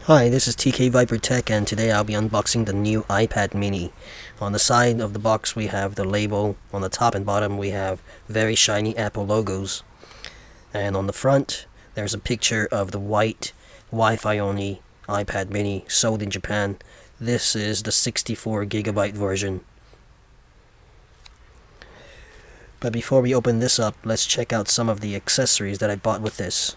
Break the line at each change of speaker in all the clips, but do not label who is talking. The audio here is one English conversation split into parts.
Hi, this is tkviper Tech, and today I'll be unboxing the new iPad mini. On the side of the box we have the label, on the top and bottom we have very shiny Apple logos, and on the front there's a picture of the white Wi-Fi only iPad mini sold in Japan. This is the 64GB version. But before we open this up, let's check out some of the accessories that I bought with this.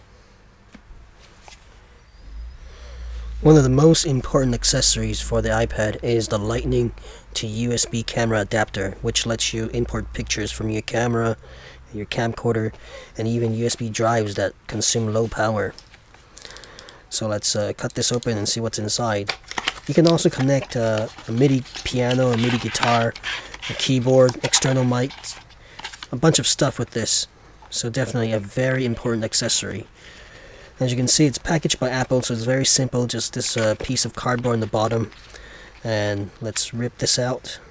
One of the most important accessories for the iPad is the Lightning to USB camera adapter, which lets you import pictures from your camera, your camcorder, and even USB drives that consume low power. So let's cut this open and see what's inside. You can also connect a MIDI piano, a MIDI guitar, a keyboard, external mics, a bunch of stuff with this. So definitely a very important accessory. As you can see, it's packaged by Apple, so it's very simple, just this piece of cardboard on the bottom. And let's rip this out.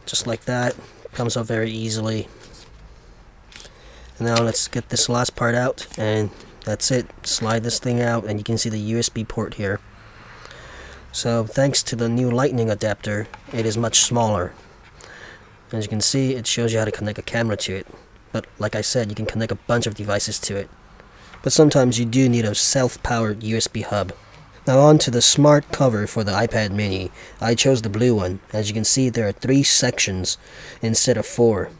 Just like that. Comes out very easily. And now let's get this last part out, and that's it. Slide this thing out, and you can see the USB port here. So thanks to the new Lightning adapter, it is much smaller. As you can see, it shows you how to connect a camera to it. But like I said, you can connect a bunch of devices to it. But sometimes you do need a self-powered USB hub. Now on to the smart cover for the iPad mini. I chose the blue one. As you can see, there are 3 sections instead of 4.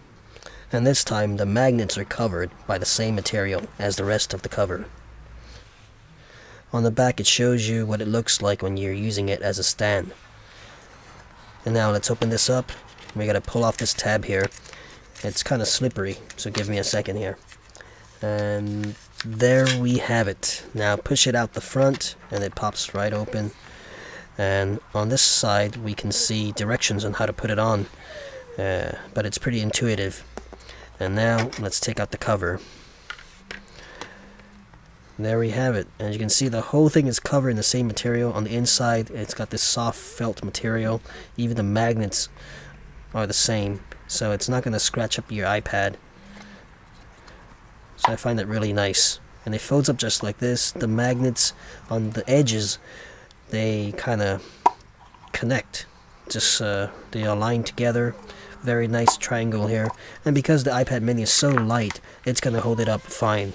And this time the magnets are covered by the same material as the rest of the cover. On the back it shows you what it looks like when you're using it as a stand. And now let's open this up. We gotta pull off this tab here. It's kind of slippery, so give me a second here. And there we have it. Now push it out the front and it pops right open. And on this side we can see directions on how to put it on. But it's pretty intuitive. And now let's take out the cover. There we have it. As you can see, the whole thing is covered in the same material. On the inside it's got this soft felt material. Even the magnets are the same, so it's not going to scratch up your iPad. So I find that really nice. And it folds up just like this. The magnets on the edges, they kind of connect. Just they align together. Very nice triangle here. And because the iPad mini is so light, it's going to hold it up fine.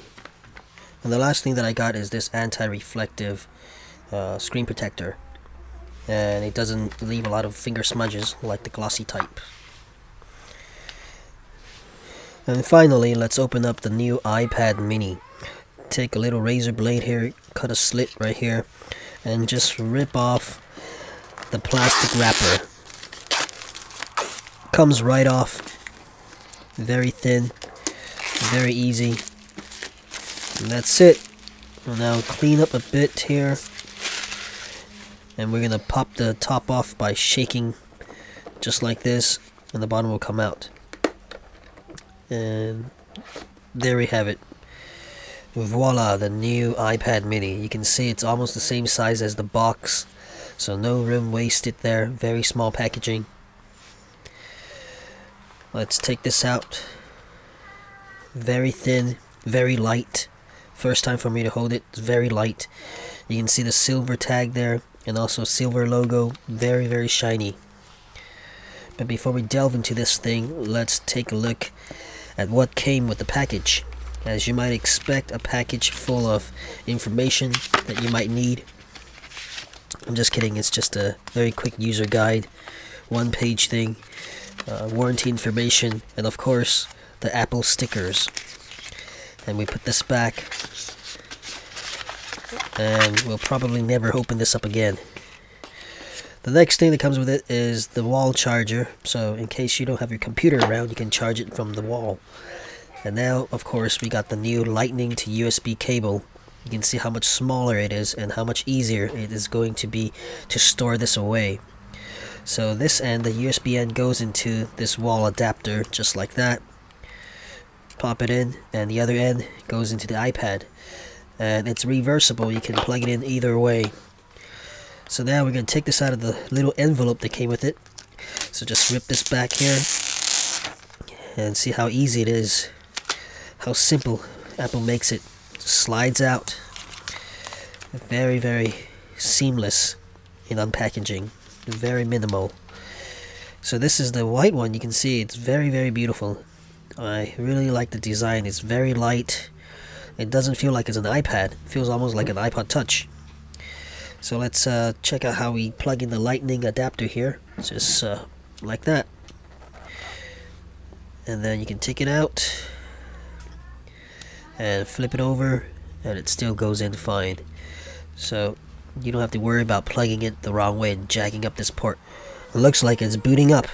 And the last thing that I got is this anti-reflective screen protector. And it doesn't leave a lot of finger smudges like the glossy type. And finally, let's open up the new iPad mini. Take a little razor blade here, cut a slit right here, and just rip off the plastic wrapper. Comes right off. Very thin, very easy. And that's it. We'll now clean up a bit here. And we're gonna pop the top off by shaking just like this, and the bottom will come out. And there we have it. Voila, the new iPad mini. You can see it's almost the same size as the box, so no room wasted there. Very small packaging. Let's take this out. Very thin, very light. First time for me to hold it. It's very light. You can see the silver tag there, and also silver logo. Very, very shiny. But before we delve into this thing, let's take a look at what came with the package. As you might expect, a package full of information that you might need. I'm just kidding, it's just a very quick user guide, 1-page thing, warranty information, and of course the Apple stickers. And we put this back, and we'll probably never open this up again. The next thing that comes with it is the wall charger, so in case you don't have your computer around, you can charge it from the wall. And now, of course, we got the new Lightning to USB cable. You can see how much smaller it is and how much easier it is going to be to store this away. So this end, the USB end, goes into this wall adapter just like that. Pop it in, and the other end goes into the iPad. And it's reversible, you can plug it in either way. So now we're going to take this out of the little envelope that came with it. So just rip this back here and see how easy it is. How simple Apple makes it. Just slides out. Very, very seamless in unpackaging, very minimal. So this is the white one. You can see it's very beautiful. I really like the design. It's very light. It doesn't feel like it's an iPad. It feels almost like an iPod Touch. So let's check out how we plug in the lightning adapter here. It's just like that. And then you can take it out and flip it over, and it still goes in fine. So you don't have to worry about plugging it the wrong way and jacking up this port. It looks like it's booting up.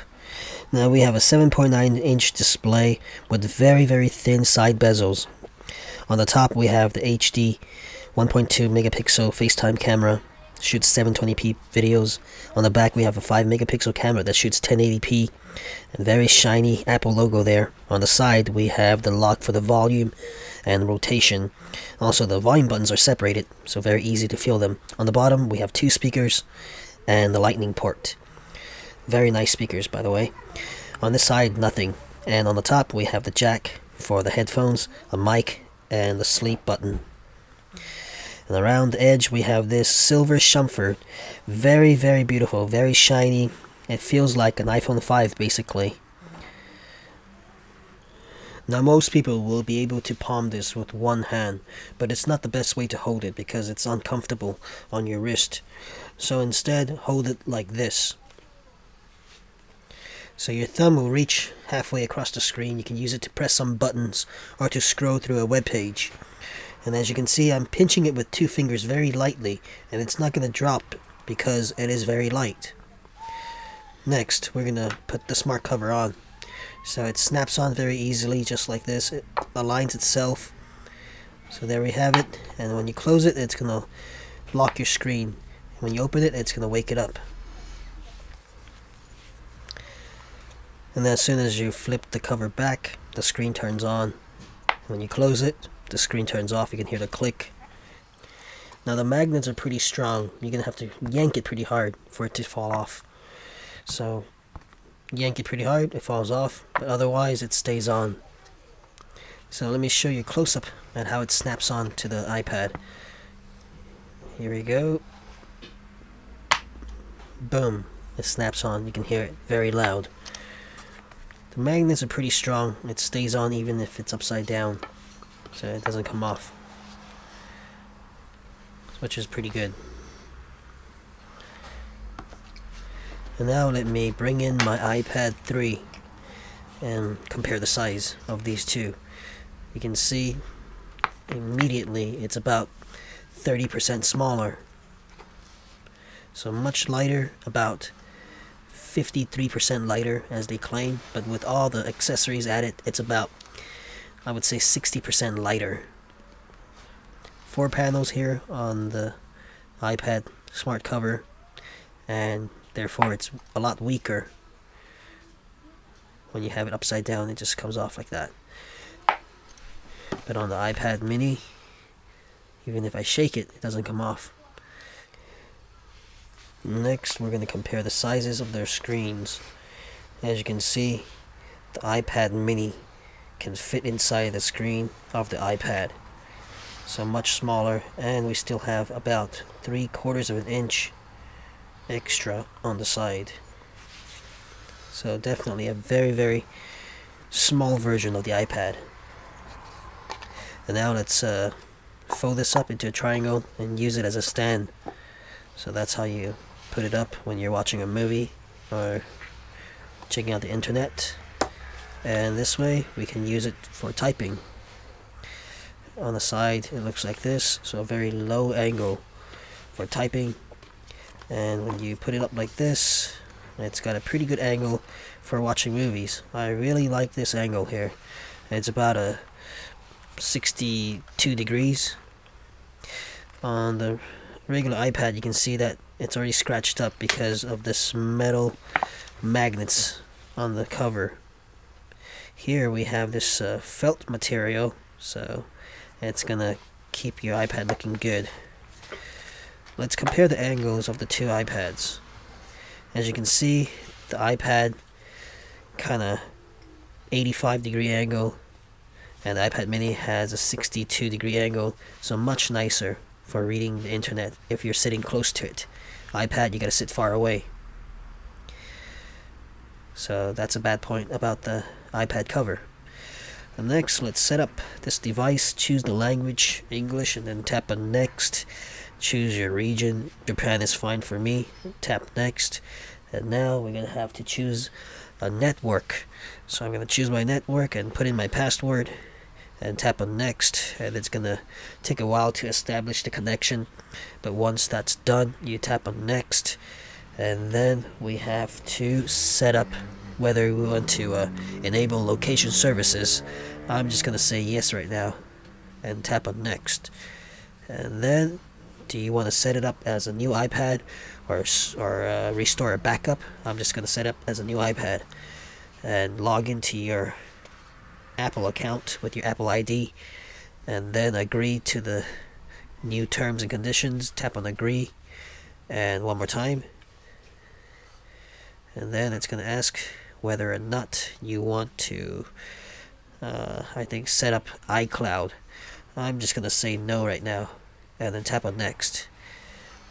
Now we have a 7.9-inch display with very thin side bezels. On the top we have the HD 1.2 megapixel FaceTime camera, shoots 720p videos. On the back we have a 5 megapixel camera that shoots 1080p, and very shiny Apple logo there. On the side we have the lock for the volume and rotation. Also the volume buttons are separated, so very easy to feel them. On the bottom we have 2 speakers and the lightning port. Very nice speakers, by the way. On this side, nothing. And on the top we have the jack for the headphones, a mic, and the sleep button. And around the edge we have this silver chamfer. Very beautiful, very shiny. It feels like an iPhone 5 basically. Now most people will be able to palm this with one hand, but it's not the best way to hold it because it's uncomfortable on your wrist. So instead, hold it like this. So your thumb will reach halfway across the screen. You can use it to press some buttons or to scroll through a web page. And as you can see, I'm pinching it with 2 fingers very lightly, and it's not going to drop because it is very light. Next, we're going to put the smart cover on. So it snaps on very easily, just like this. It aligns itself. So there we have it. And when you close it, it's going to lock your screen. When you open it, it's going to wake it up. And then as soon as you flip the cover back, the screen turns on. When you close it, the screen turns off. You can hear the click. Now the magnets are pretty strong. You're going to have to yank it pretty hard for it to fall off. So yank it pretty hard, it falls off, but otherwise it stays on. So let me show you a close-up at how it snaps on to the iPad. Here we go. Boom. It snaps on. You can hear it very loud. The magnets are pretty strong. It stays on even if it's upside down, so it doesn't come off, which is pretty good. And now let me bring in my iPad 3 and compare the size of these two. You can see immediately it's about 30% smaller, so much lighter, about 53% lighter as they claim, but with all the accessories added, it's about, I would say, 60% lighter. 4 panels here on the iPad smart cover, and therefore it's a lot weaker. When you have it upside down, it just comes off like that. But on the iPad mini, even if I shake it, it doesn't come off. Next, we're going to compare the sizes of their screens. As you can see, the iPad mini can fit inside the screen of the iPad. So much smaller, and we still have about 3/4 of an inch extra on the side. So definitely a very small version of the iPad. And now let's fold this up into a triangle and use it as a stand. So that's how you put it up when you're watching a movie or checking out the internet. And this way we can use it for typing. On the side it looks like this, so a very low angle for typing. And when you put it up like this, it's got a pretty good angle for watching movies. I really like this angle here. It's about a 62 degrees. On the regular iPad you can see that it's already scratched up because of this metal magnets on the cover. Here we have this felt material, so it's gonna keep your iPad looking good. Let's compare the angles of the two iPads. As you can see, the iPad kinda 85-degree angle, and the iPad mini has a 62-degree angle, so much nicer. for reading the internet if you're sitting close to it. iPad, you gotta sit far away. So that's a bad point about the iPad cover. And next, let's set up this device. Choose the language, English, and then tap on next. Choose your region. Japan is fine for me. Tap next. And now we're gonna have to choose a network. So I'm gonna choose my network and put in my password and tap on next, and it's gonna take a while to establish the connection, but once that's done, you tap on next, and then we have to set up whether we want to enable location services. I'm just gonna say yes right now and tap on next. And then, do you want to set it up as a new iPad or restore a backup? I'm just gonna set up as a new iPad and log into your Apple account with your Apple ID, and then agree to the new terms and conditions. Tap on agree, and one more time, and then it's going to ask whether or not you want to I think set up iCloud. I'm just going to say no right now, and then tap on next,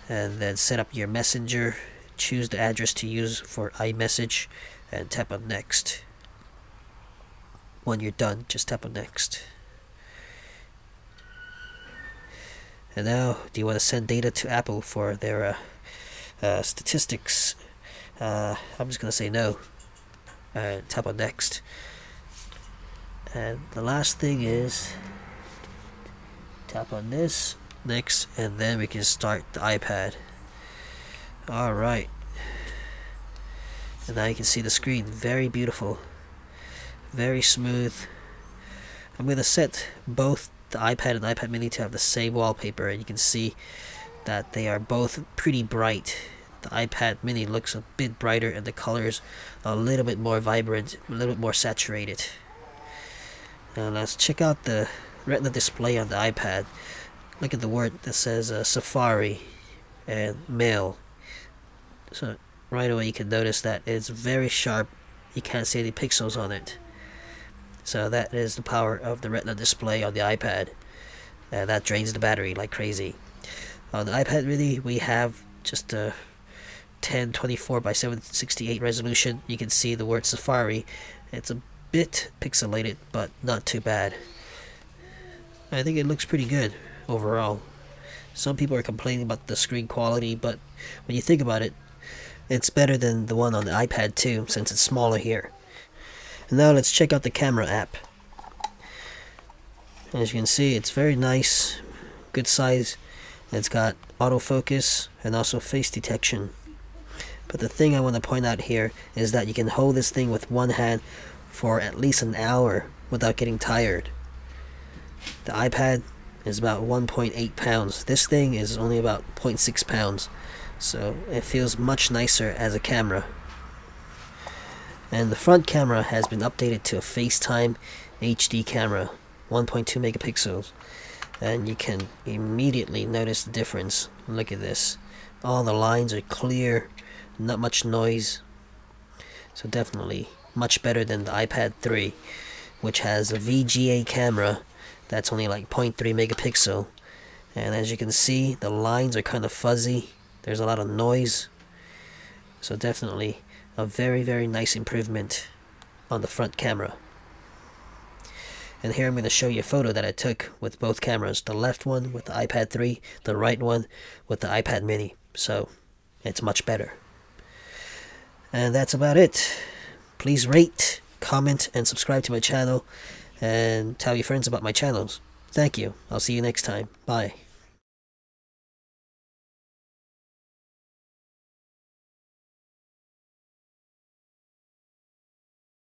and then set up your messenger. Choose the address to use for iMessage and tap on next. When you're done, just tap on next. And now, do you want to send data to Apple for their statistics? I'm just going to say no. And tap on next. And the last thing is tap on this, next, and then we can start the iPad. Alright. And now you can see the screen. Very beautiful. Very smooth. I'm going to set both the iPad and iPad mini to have the same wallpaper, and you can see that they are both pretty bright. The iPad mini looks a bit brighter and the colors a little bit more vibrant, a little bit more saturated. Now let's check out the retina display on the iPad. Look at the word that says Safari and Mail. So right away you can notice that it's very sharp. You can't see any pixels on it. So that is the power of the retina display on the iPad, and that drains the battery like crazy. On the iPad mini we have just a 1024 by 768 resolution. You can see the word Safari. It's a bit pixelated, but not too bad. I think it looks pretty good overall. Some people are complaining about the screen quality, but when you think about it, it's better than the one on the iPad 2 since it's smaller here. And now let's check out the camera app. As you can see, it's very nice, good size. It's got autofocus and also face detection. But the thing I want to point out here is that you can hold this thing with one hand for at least an hour without getting tired. The iPad is about 1.8 pounds. This thing is only about 0.6 pounds. So it feels much nicer as a camera. And the front camera has been updated to a FaceTime HD camera, 1.2 megapixels. And you can immediately notice the difference. Look at this. All the lines are clear, not much noise. So definitely much better than the iPad 3, which has a VGA camera that's only like 0.3 megapixel. And as you can see, the lines are kind of fuzzy. There's a lot of noise. So definitely a very, very nice improvement on the front camera. And here I'm going to show you a photo that I took with both cameras. The left one with the iPad 3, the right one with the iPad mini. So it's much better. And that's about it. Please rate, comment, and subscribe to my channel. And tell your friends about my channels. Thank you. I'll see you next time. Bye.